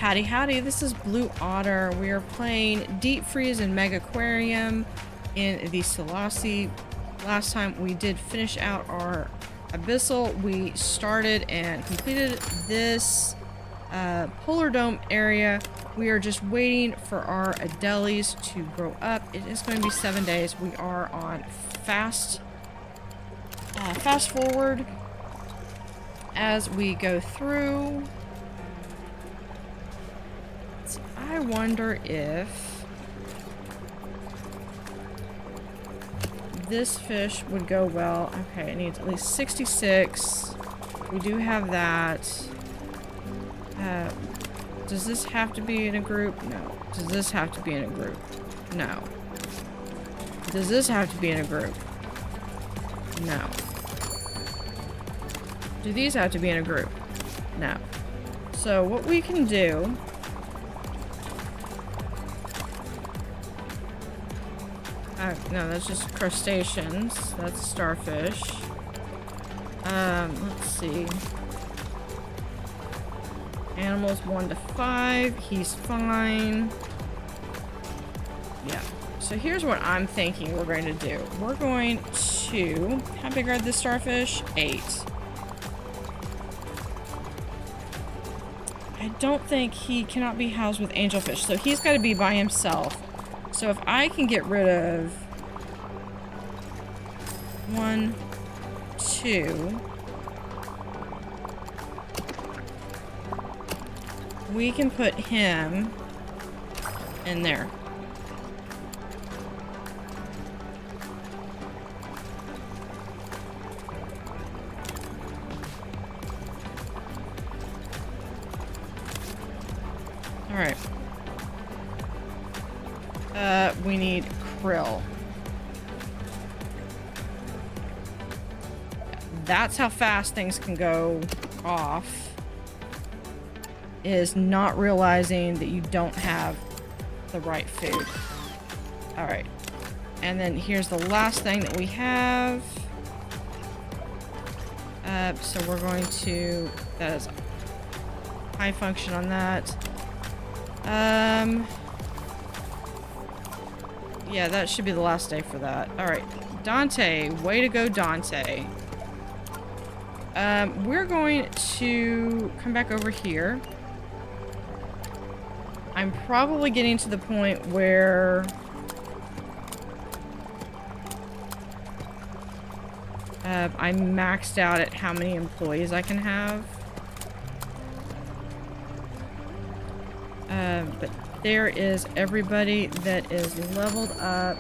Howdy Howdy, this is Blue Otter. We are playing Deep Freeze and Megaquarium in the Sulasi. Last time we did finish out our abyssal. We started and completed this polar dome area. We are just waiting for our Adelies to grow up. It is going to be 7 days. We are on fast forward as we go through. I wonder if this fish would go well. Okay, it needs at least 66. We do have that. Does this have to be in a group? No. Does this have to be in a group? No. Does this have to be in a group? No. Do these have to be in a group? No. So what we can do... no, that's just crustaceans. That's starfish. Let's see. Animals 1 to 5. He's fine. Yeah. So here's what I'm thinking we're going to do. We're going to... How big are the starfish? 8. I don't think he cannot be housed with angelfish, so he's got to be by himself. So if I can get rid of 1, 2, we can put him in there. All right. We need krill. That's how fast things can go off. Is not realizing that you don't have the right food. All right. And then here's the last thing that we have. So we're going to, that is high function on that. Yeah, that should be the last day for that. All right, Dante, way to go, Dante. We're going to come back over here. I'm probably getting to the point where I'm maxed out at how many employees I can have. But there is everybody that is leveled up.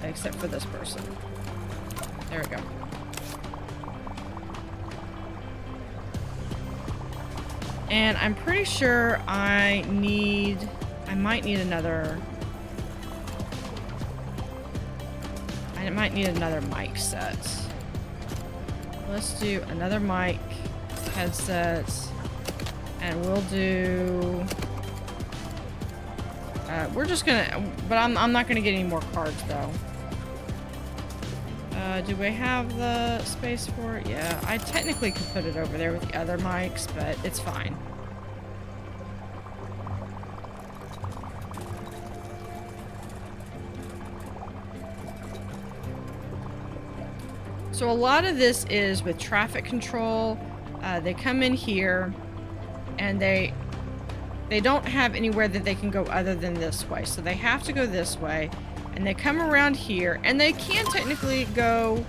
Except for this person. There we go. And I'm pretty sure I might need another mic set. Let's do another mic headset. And we'll do... we're just gonna... But I'm not gonna get any more cards, though. Do we have the space for it? Yeah, I technically could put it over there with the other mics, but it's fine. So a lot of this is with traffic control. They come in here... And they don't have anywhere that they can go other than this way. So they have to go this way. And they come around here. And they can technically go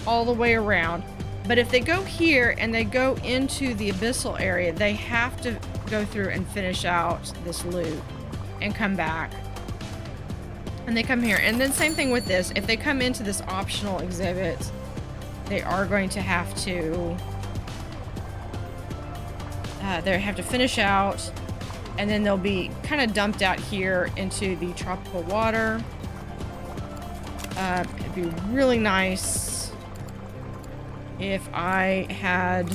all the way around. But if they go here and they go into the abyssal area, they have to go through and finish out this loop and come back. And they come here. And then same thing with this. If they come into this optional exhibit, they are going to have to... they have to finish out, and then they'll be kind of dumped out here into the tropical water. It'd be really nice if I had...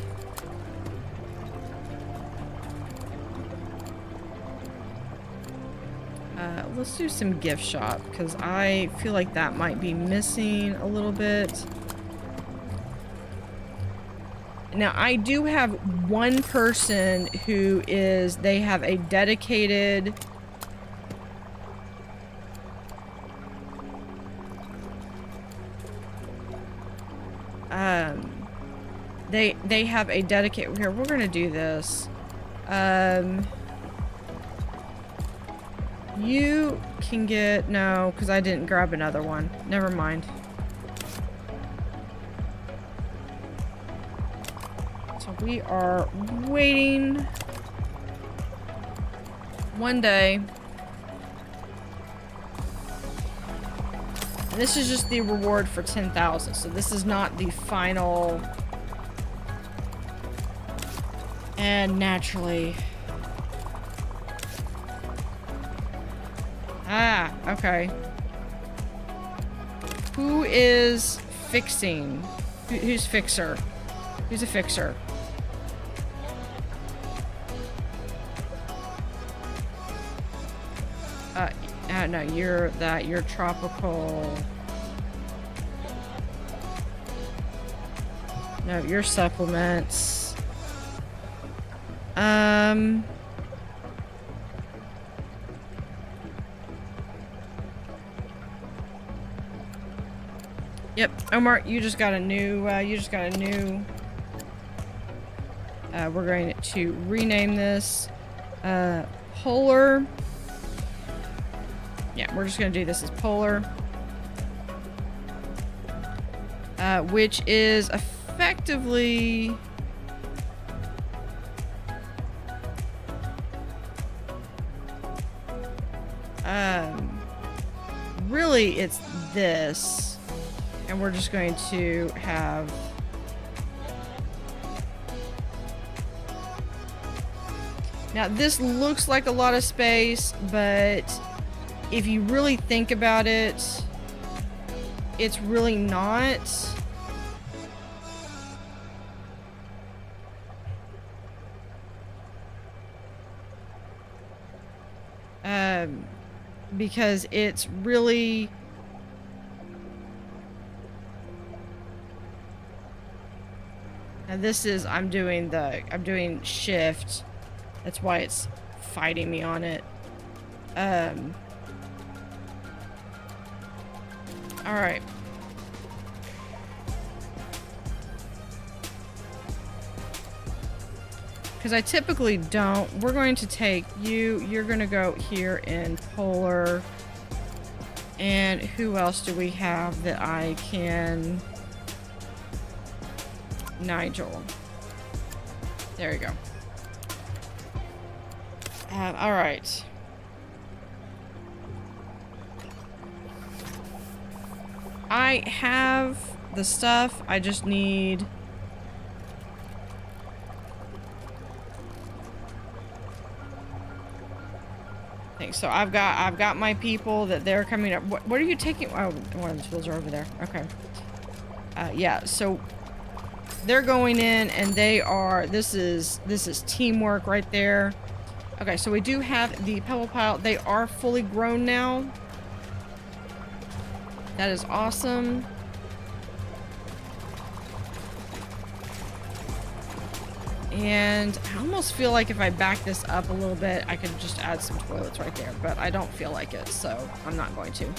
let's do some gift shop, because I feel like that might be missing a little bit. Now, I do have one person who is, they have a dedicated... They have a dedicated... Here, we're gonna do this. You can get... No, because I didn't grab another one. Never mind. So we are waiting one day. And this is just the reward for 10,000. So this is not the final... And naturally... Ah, okay. Who is fixing? Who's fixer? Who's a fixer? No, you're tropical. No, you're supplements. Yep, Omar, you just got a new, we're going to rename this, Polar. Yeah, we're just gonna do this as Polar. Which is effectively... really it's this. And we're just going to have... Now, this looks like a lot of space, but if you really think about it, it's really not. Because it's really... Now this is, I'm doing shift. That's why it's fighting me on it. Alright. Because I typically don't. We're going to take you. You're going to go here in Polar. And who else do we have that I can... Nigel. There you go. Alright. I have the stuff. I just need... So I've got my people that they're coming up. What are you taking? Oh, one of the tools are over there. Okay. Yeah, so they're going in and they are, this is teamwork right there. Okay, so we do have the pebble pile. They are fully grown now. That is awesome. And I almost feel like if I back this up a little bit, I could just add some toilets right there, but I don't feel like it, so I'm not going to.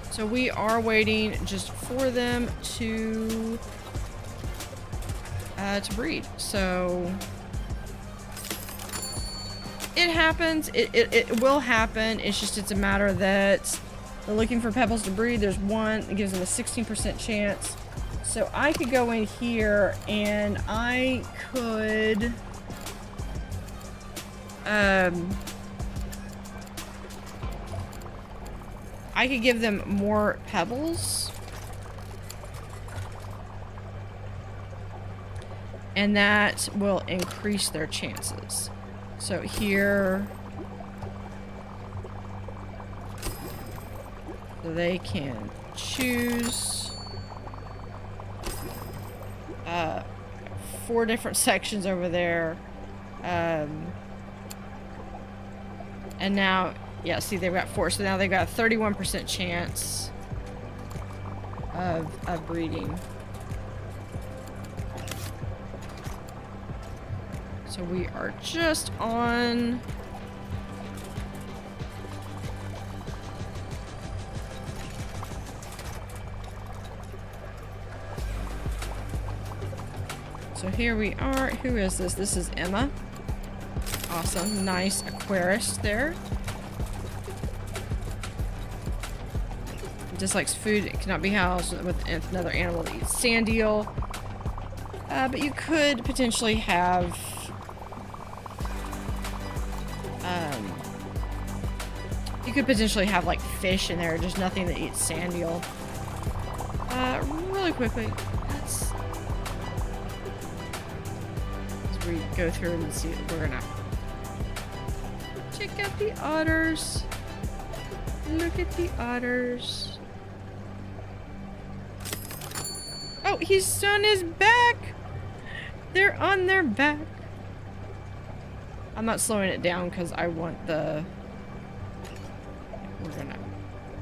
So we are waiting just for them to breed. So it happens. It will happen. It's just, it's a matter that they're looking for pebbles to breed. There's one that gives them a 16% chance. So I could go in here and I could... I could give them more pebbles. And that will increase their chances. So here... So they can choose 4 different sections over there. And now, yeah, see, they've got 4. So now they've got a 31% chance. of breeding. So we are just on... So here we are. Who is this? This is Emma. Awesome. Nice Aquarius there. Dislikes food. It cannot be housed with another animal that eats sand eel. But you could potentially have... you could potentially have like fish in there. Just nothing that eats sand eel. Really quickly. Let's we go through and see. We're gonna check out the otters. Look at the otters. Oh, he's on his back. They're on their back. I'm not slowing it down because I want the...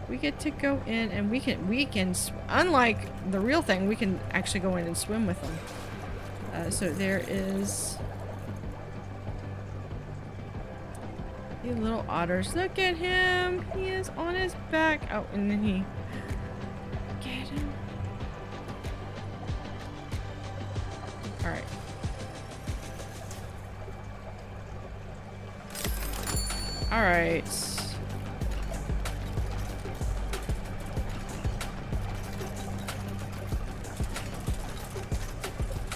We get to go in and we can, unlike the real thing, we can actually go in and swim with them. So there is the little otters. Look at him. He is on his back. Oh, and then he get him. All right. All right.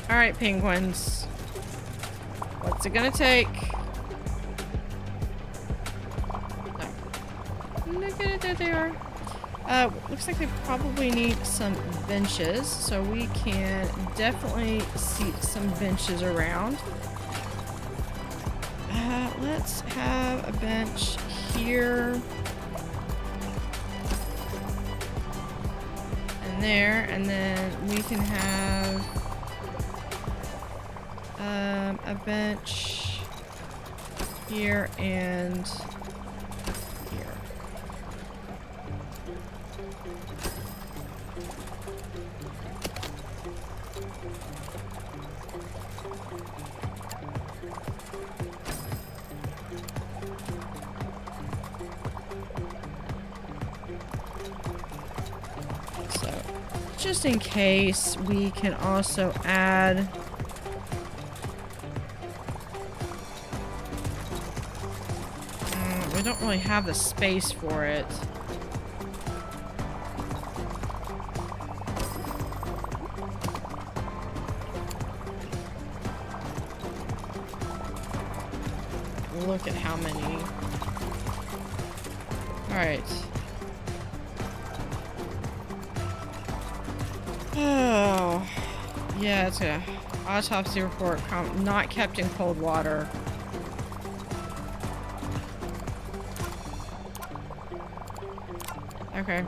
All right, penguins. What's it gonna take? No. Look at it, there they are. Looks like they probably need some benches, so we can definitely seat some benches around. Let's have a bench here. And there, and then we can have a bench here and here. So, just in case, we can also add we don't really have the space for it. Look at how many. Alright. Oh. Yeah, it's a autopsy report. Not kept in cold water. Okay.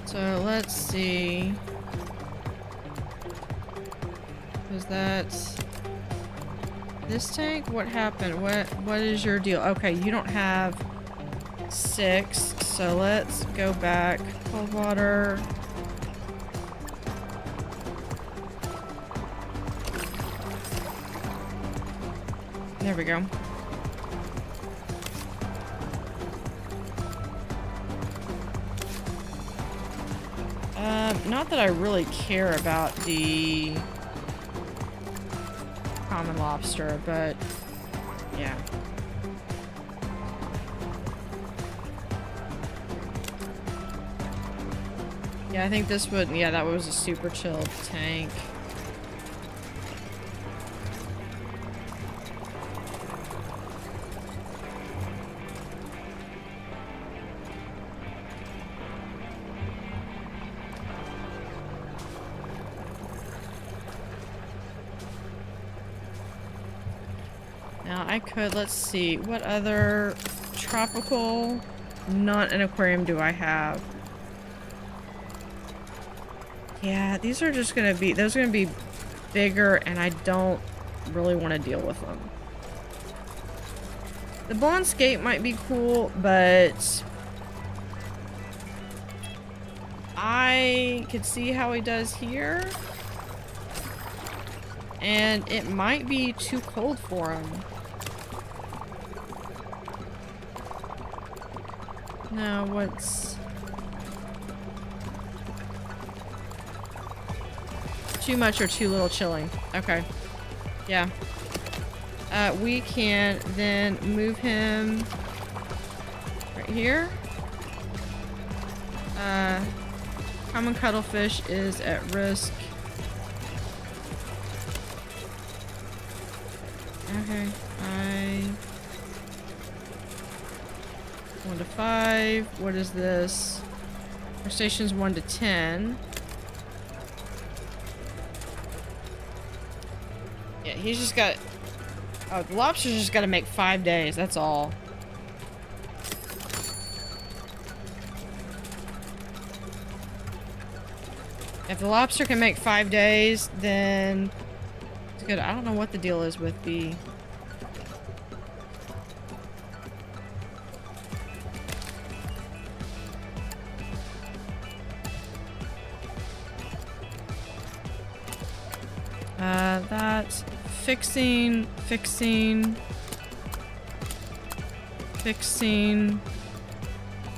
So let's see. Was that this tank? What happened? What is your deal? Okay, you don't have 6, so let's go back. Cold water. There we go. Not that I really care about the common lobster, but yeah. Yeah, I think this would, yeah, that was a super chilled tank. Now I could, let's see, what other tropical, not an aquarium do I have? Yeah, these are just gonna be, those are gonna be bigger and I don't really want to deal with them. The blonde skate might be cool, but I could see how he does here. And it might be too cold for him. Now, what's... Too much or too little chilling. Okay. Yeah. We can then move him right here. Common cuttlefish is at risk. Okay, 1 to 5. What is this? Crustaceans 1 to 10. Yeah, he's just got... Oh, the lobster's just gotta make 5 days, that's all. If the lobster can make 5 days, then it's good. I don't know what the deal is with the... That's fixing.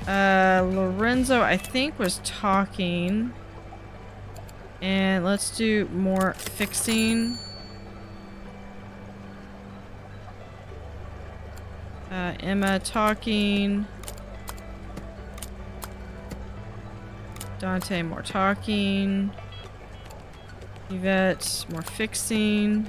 Lorenzo, I think, was talking. And let's do more fixing. Emma talking. Dante, more talking. Yvette, more fixing.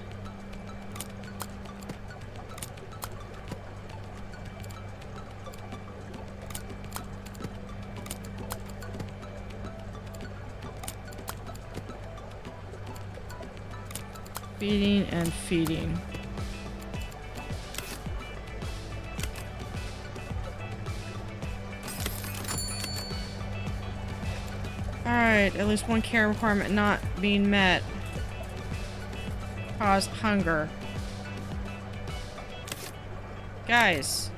Feeding and feeding. Alright, at least one care requirement not being met. Cause hunger. Guys.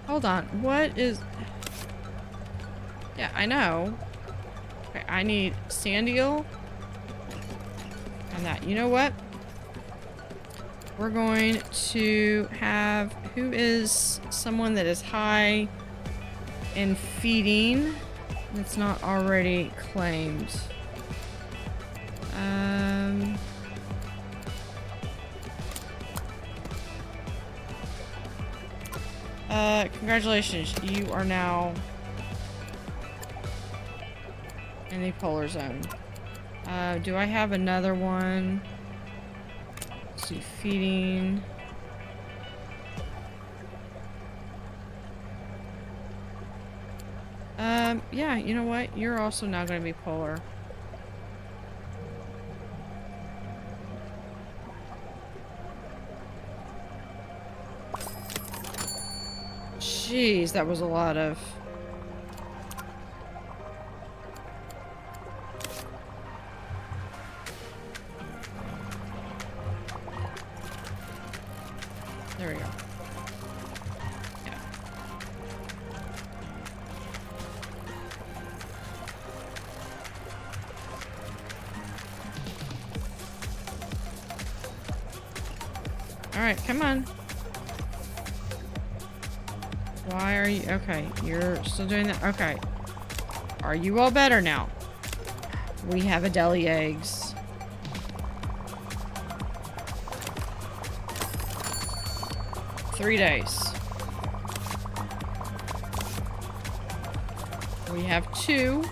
Hold on, what is... Yeah, I know. Okay, I need sand eel. And that. You know what? We're going to have... Who is someone that is high in feeding that's not already claimed? Congratulations. You are now in the polar zone. Do I have another one? Let's do feeding. Yeah, you know what? You're also now going to be polar. Jeez, that was a lot of... There we go. Yeah. Alright, come on. Why are you... Okay, you're still doing that. Okay. Are you all better now? We have a deli eggs. Three days. We have 2.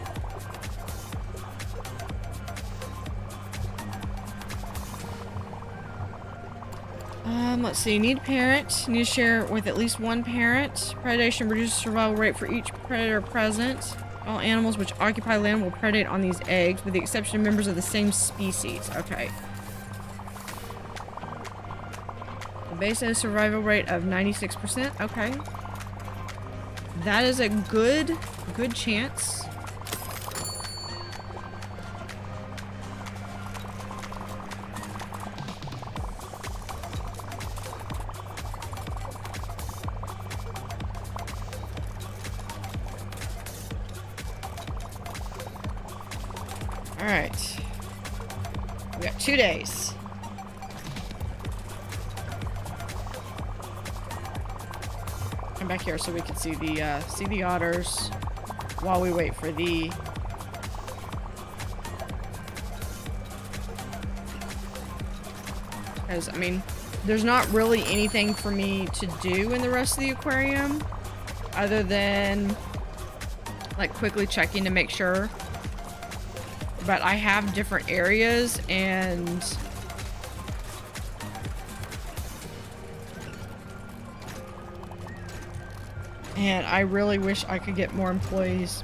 Let's see. Need a parent. Need to share with at least one parent. Predation reduces survival rate for each predator present. All animals which occupy land will predate on these eggs, with the exception of members of the same species. Okay. Based on a survival rate of 96%. Okay. That is a good chance. All right. We got 2 days. Come back here so we can see the otters while we wait for the... Because, I mean, there's not really anything for me to do in the rest of the aquarium other than, like, quickly checking to make sure. But I have different areas and... And I really wish I could get more employees.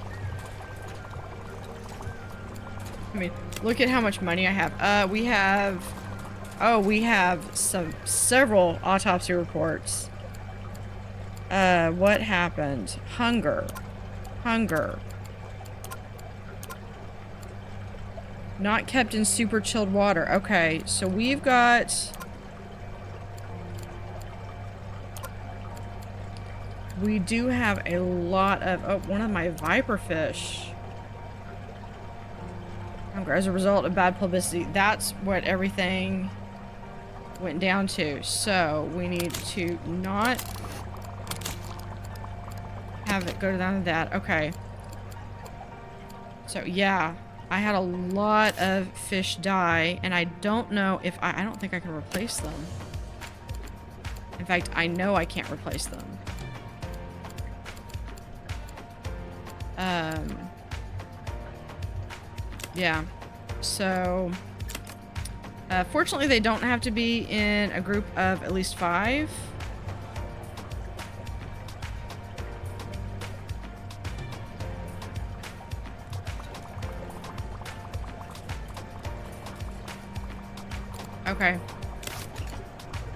I mean, look at how much money I have. We have several autopsy reports. What happened? Hunger. Not kept in super chilled water. Okay, so we've got... We do have a lot of... Oh, one of my viper fish. As a result of bad publicity. That's what everything went down to. So, we need to not have it go down to that. Okay. So, yeah. I had a lot of fish die. And I don't know if... I don't think I can replace them. In fact, I know I can't replace them. Yeah, so fortunately they don't have to be in a group of at least 5. Okay,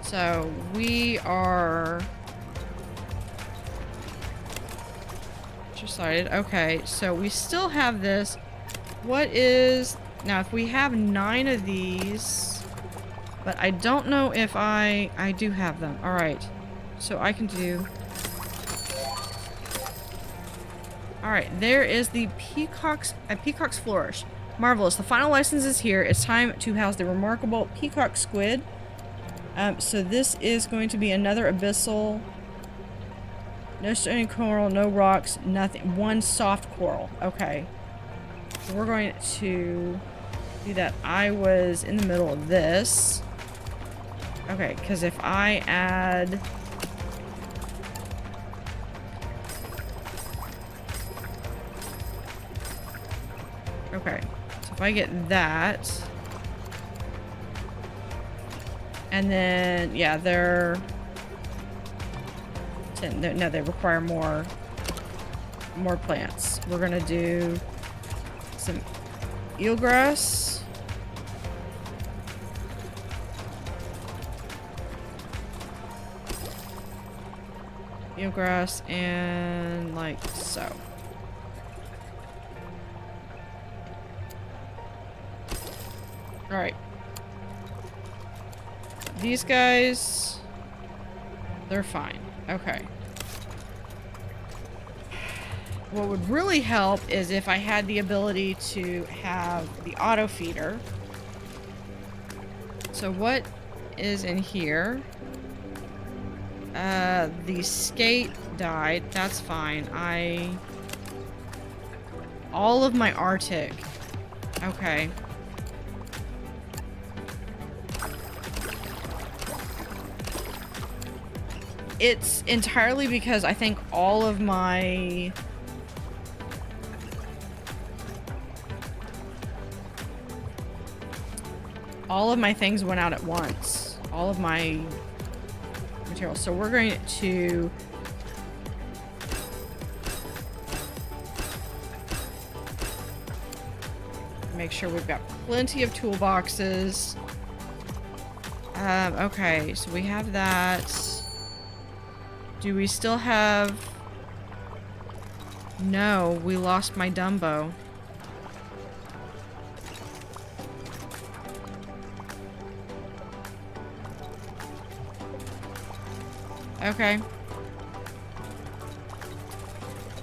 so we are decided. Okay, so we still have this. What is... Now, if we have 9 of these... But I don't know if I do have them. Alright. So I can do... Alright, there is the peacock's flourish. Marvelous. The final license is here. It's time to house the remarkable peacock squid. So this is going to be another abyssal... No stony coral, no rocks, nothing. One soft coral. Okay. So we're going to do that. I was in the middle of this. Okay, because if I add... Okay. So if I get that... And then, yeah, they're... No, they require more plants. We're gonna do some eelgrass. Eelgrass and like so. All right. These guys, they're fine. Okay. What would really help is if I had the ability to have the auto feeder. So what is in here? The skate died. That's fine. All of my Arctic. Okay. It's entirely because I think all of my... things went out at once. All of my materials. So we're going to... make sure we've got plenty of toolboxes. Okay, so we have that. Do we still have... No, we lost my Dumbo. Okay.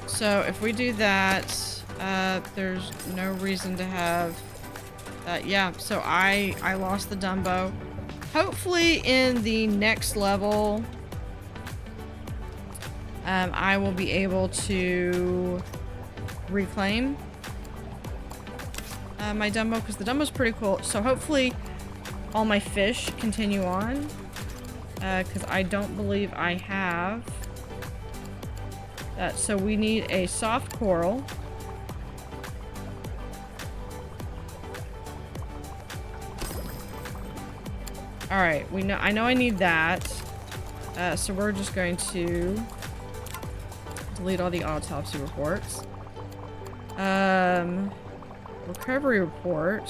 So if we do that, there's no reason to have... yeah, so I lost the Dumbo. Hopefully in the next level, I will be able to reclaim my Dumbo, because the Dumbo's pretty cool. So hopefully all my fish continue on, because I don't believe I have that. So we need a soft coral. All right, I know I need that. So we're just going to delete all the autopsy reports. Recovery report.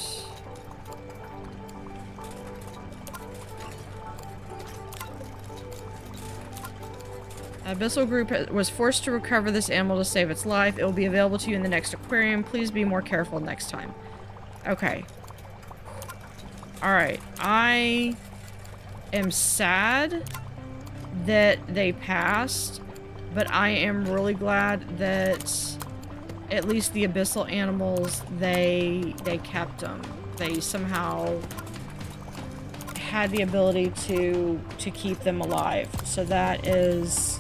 Abyssal group was forced to recover this animal to save its life. It will be available to you in the next aquarium. Please be more careful next time. Okay. Alright. I am sad that they passed, but I am really glad that at least the abyssal animals, they kept them. They somehow had the ability to keep them alive. So that is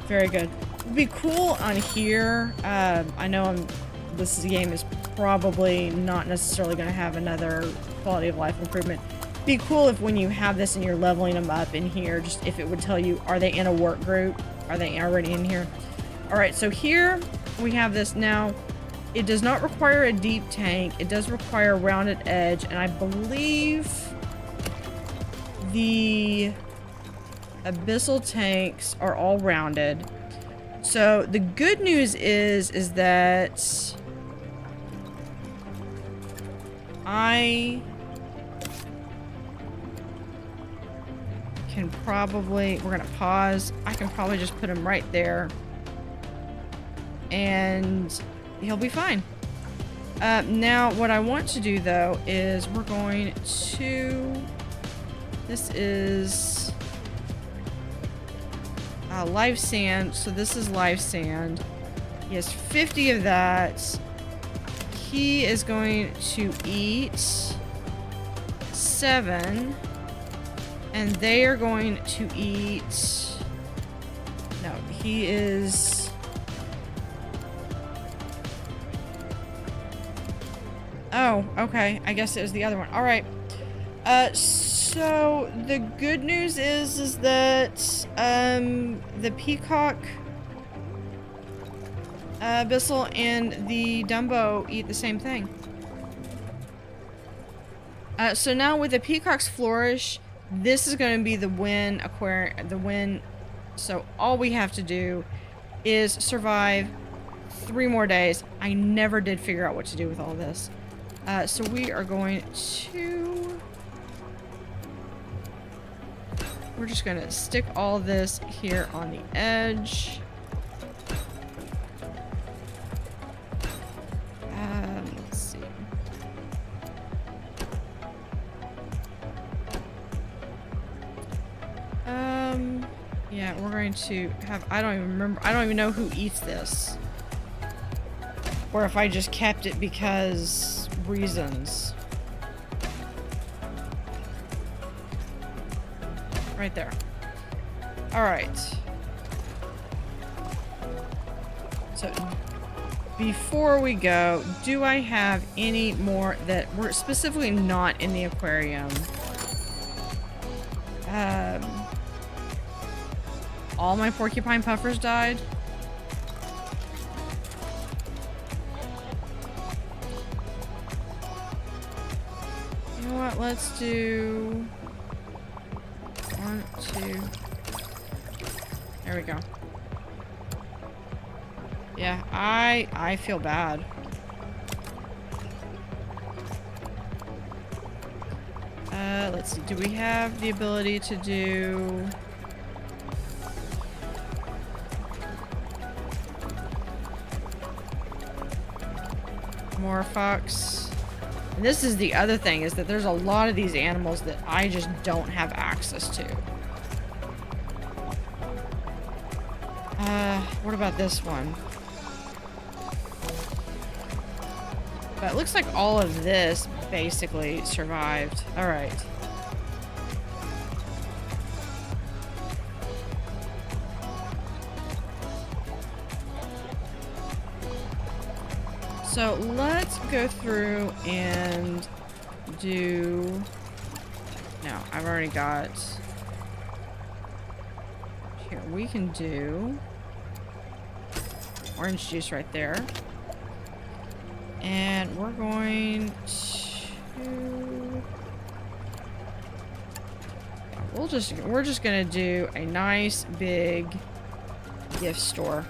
very good. It'd be cool on here. I know this game is probably not necessarily going to have another quality of life improvement. It'd be cool if when you have this and you're leveling them up in here, just if it would tell you, are they in a work group? Are they already in here? All right, so here we have this now. It does not require a deep tank. It does require a rounded edge, and I believe the abyssal tanks are all rounded. So the good news is that I can probably, we're gonna pause. I can probably just put him right there and he'll be fine. Now what I want to do though is we're going to, this is live sand. So this is live sand. He has 50 of that. He is going to eat 7. And they are going to eat... No, he is... Oh, okay. I guess it was the other one. Alright. So the good news is that the peacock, abyssal, and the Dumbo eat the same thing. So now with the peacock's flourish, this is going to be the win aquarium, the win. So all we have to do is survive 3 more days. I never did figure out what to do with all this. So we are going to... We're just going to stick all this here on the edge. Let's see. Yeah, we're going to have... I don't even remember. I don't even know who eats this. Or if I just kept it because reasons. Right there. Alright. So, before we go, do I have any more that were specifically not in the aquarium? All my porcupine puffers died. You know what? Let's do... 1, 2. There we go. Yeah, I feel bad. Let's see. Do we have the ability to do... more fox? And this is the other thing, is that there's a lot of these animals that I just don't have access to. What about this one? But it looks like all of this basically survived. All right. So let's go through and do... No, I've already got... Here, we can do... orange juice right there. And we're going to... We're just gonna do a nice big gift store.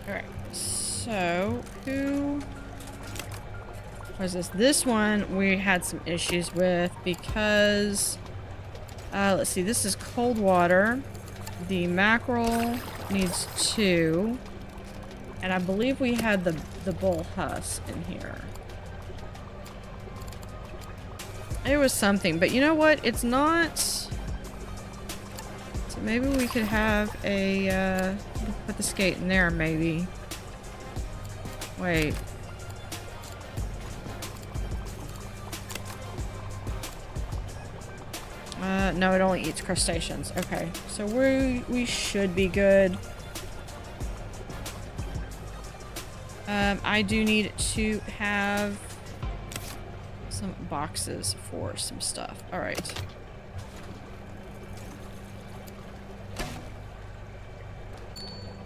Alright, so who was this? This one we had some issues with because let's see, this is cold water. The mackerel needs 2. And I believe we had the bull husk in here. It was something, but you know what? It's not... So maybe we could have a, put the skate in there, maybe. Wait. No, it only eats crustaceans. Okay, so we should be good. I do need to have some boxes for some stuff. All right.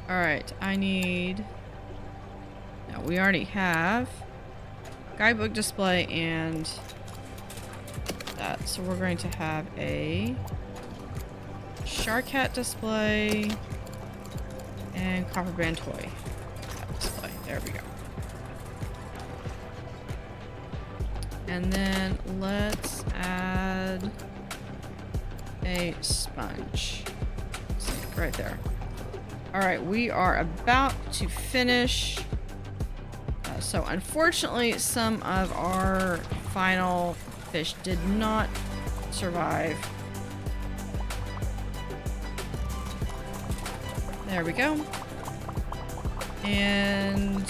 All right, I need... No, we already have guidebook display and that. So we're going to have a shark hat display and copper band toy display. There we go. And then let's add a sponge. Right there. Alright, we are about to finish. So unfortunately, some of our final fish did not survive. There we go. And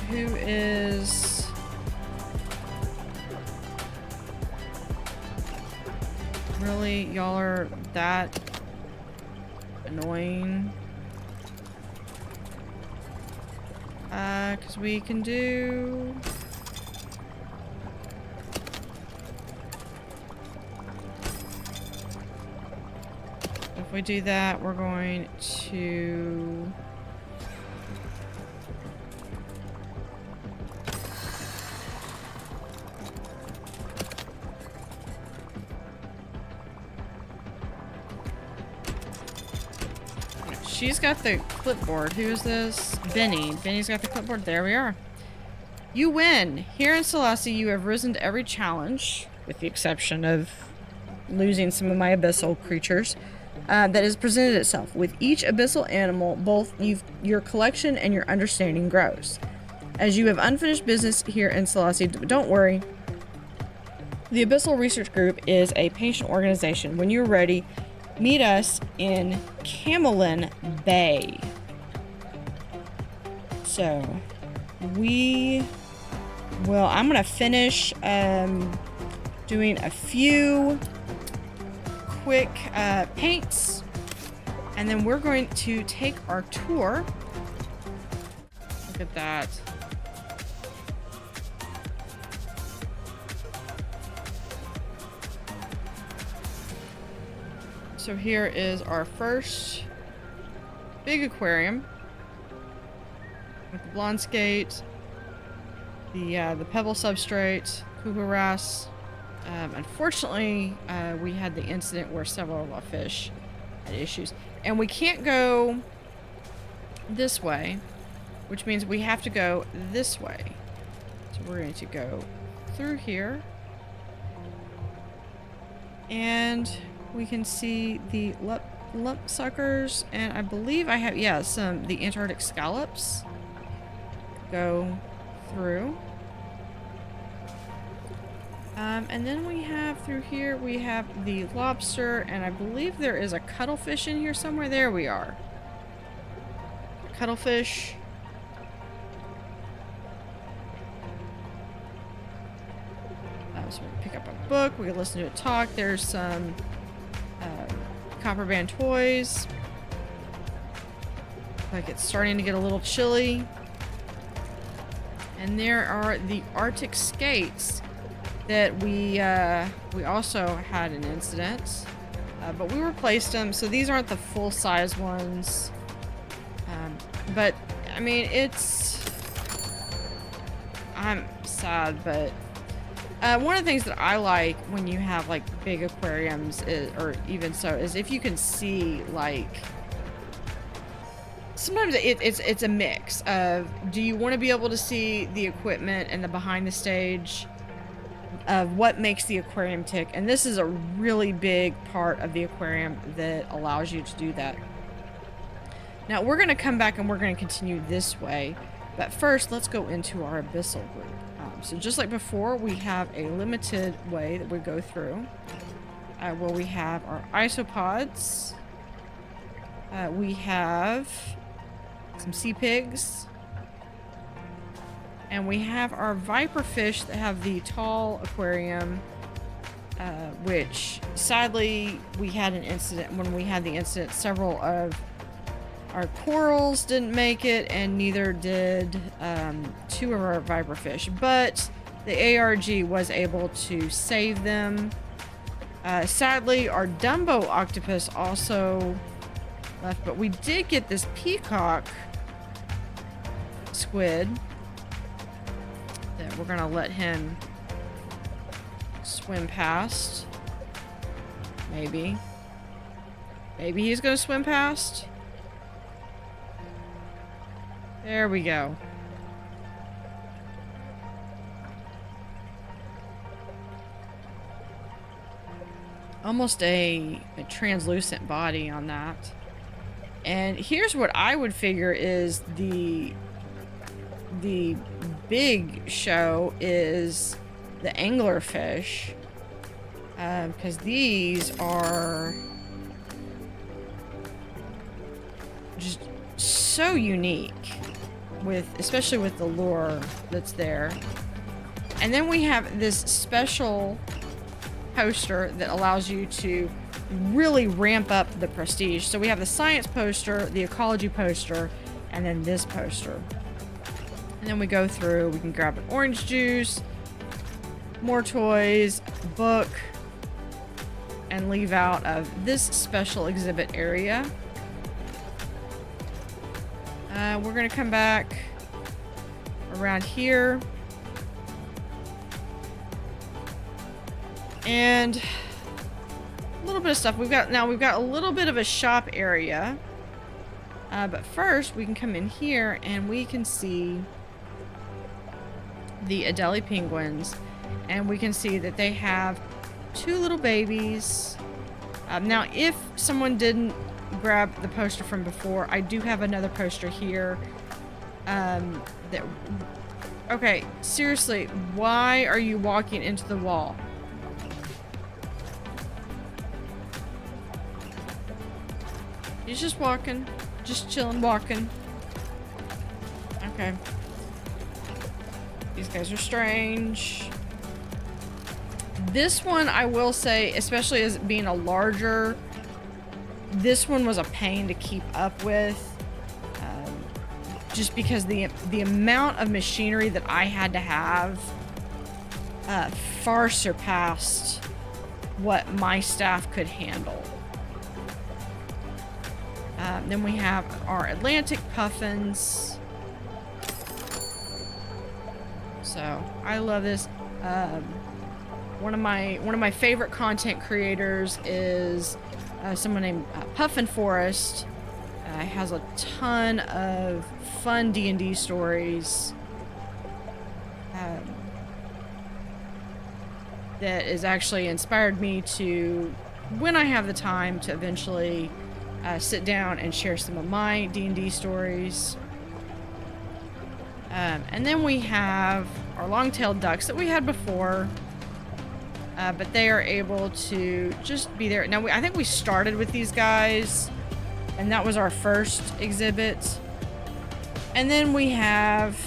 who is really, y'all are that annoying? Because we can do... If we do that, we're going to... She's got the clipboard. Who is this? Benny. Benny's got the clipboard. There we are. You win. Here in Sulasi, you have risen to every challenge, with the exception of losing some of my abyssal creatures, that has presented itself. With each abyssal animal, both your collection and your understanding grows. As you have unfinished business here in Sulasi, don't worry. The Abyssal Research Group is a patient organization. When you're ready, meet us in Camelin Bay. So, I'm gonna finish doing a few quick paints, and then we're going to take our tour. Look at that. So here is our first big aquarium with the blonde skate, the pebble substrate, kuhuras. Unfortunately, we had the incident where several of our fish had issues. And we can't go this way, which means we have to go this way. So we're going to go through here. And we can see the lump suckers, and I believe I have, yeah, the Antarctic scallops go through. And then we have through here, we have the lobster, and I believe there is a cuttlefish in here somewhere. There we are. Cuttlefish. So we can pick up a book, we can listen to it talk. There's some copper band toys. Like it's starting to get a little chilly. And there are the Arctic skates that we also had an incident, but we replaced them. So these aren't the full size ones, but I mean I'm sad, but one of the things that I like when you have like big aquariums or even so is if you can see, like, sometimes it's a mix of, do you want to be able to see the equipment and the behind the stage of what makes the aquarium tick, and this is a really big part of the aquarium that allows you to do that. Now we're going to come back and we're going to continue this way, but first let's go into our abyssal group. So just like before, we have a limited way that we go through, where we have our isopods, we have some sea pigs, and we have our viper fish that have the tall aquarium, which sadly we had an incident. When we had the incident, several of our corals didn't make it, and neither did 2 of our viper fish, but the ARG was able to save them. Sadly, our Dumbo octopus also left, but we did get this peacock squid that we're gonna let him swim past. Maybe he's gonna swim past. There we go. Almost a translucent body on that. And here's what I would figure is the big show is the anglerfish, because these are just so unique, especially with the lure that's there. And then we have this special poster that allows you to really ramp up the prestige. So we have the science poster, the ecology poster, and then this poster. And then we go through, we can grab an orange juice, more toys, book, and leave out of this special exhibit area. We're gonna come back around here. And a little bit of stuff. We've got a little bit of a shop area. But first we can come in here and we can see the Adelie penguins, and we can see that they have 2 little babies. Now if someone didn't grab the poster from before, I do have another poster here. Okay, seriously, why are you walking into the wall? He's just walking. Just chilling, walking. Okay. These guys are strange. This one, I will say, especially as being a larger, this one was a pain to keep up with. Just because the amount of machinery that I had to have far surpassed what my staff could handle. Then we have our Atlantic puffins. So I love this. One of my favorite content creators is someone named Puffin Forest has a ton of fun D&D stories that has actually inspired me to, when I have the time, to eventually sit down and share some of my D&D stories. And then we have our long-tailed ducks that we had before, but they are able to just be there. Now, I think we started with these guys, and that was our first exhibit. And then we have...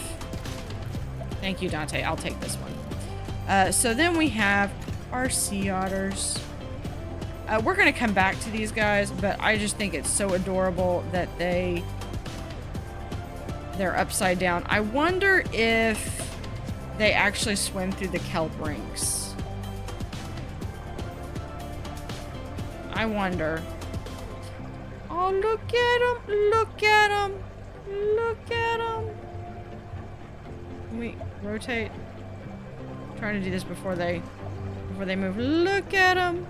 Thank you, Dante. I'll take this one. So then we have our sea otters. We're going to come back to these guys, but I just think it's so adorable that they're upside down. I wonder if they actually swim through the kelp rings. I wonder. Oh, look at them! Look at them! Look at them! Can we rotate? I'm trying to do this before they move. Look at them!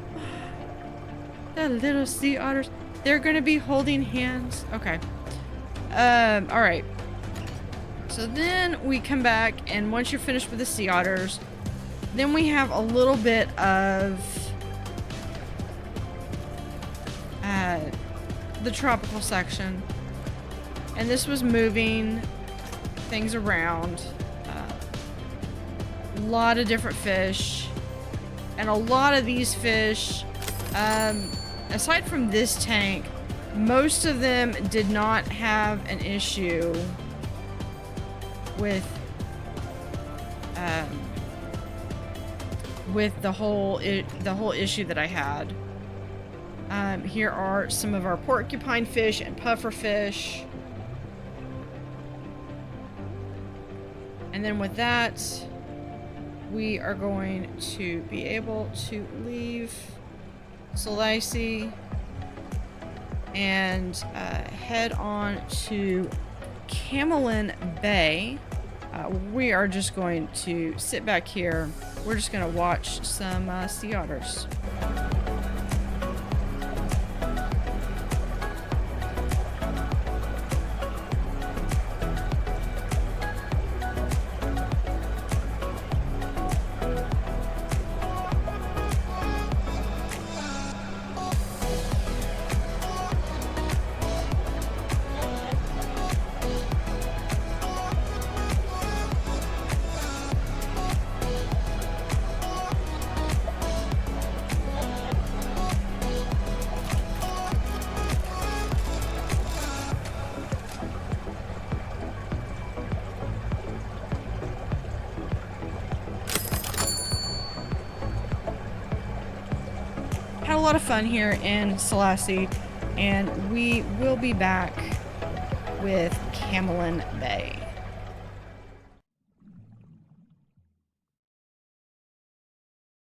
The little sea otters. They're gonna be holding hands. Okay. All right. So then we come back, and once you're finished with the sea otters, then we have a little bit of the tropical section, and this was moving things around. A lot of different fish, and a lot of these fish, aside from this tank, most of them did not have an issue with the whole issue that I had. Here are some of our porcupine fish and puffer fish. And then with that, we are going to be able to leave Sulasi and head on to Camelin Bay. We are just going to sit back here. We're just going to watch some sea otters. Had a lot of fun here in Sulasi, and we will be back with Camelin Bay.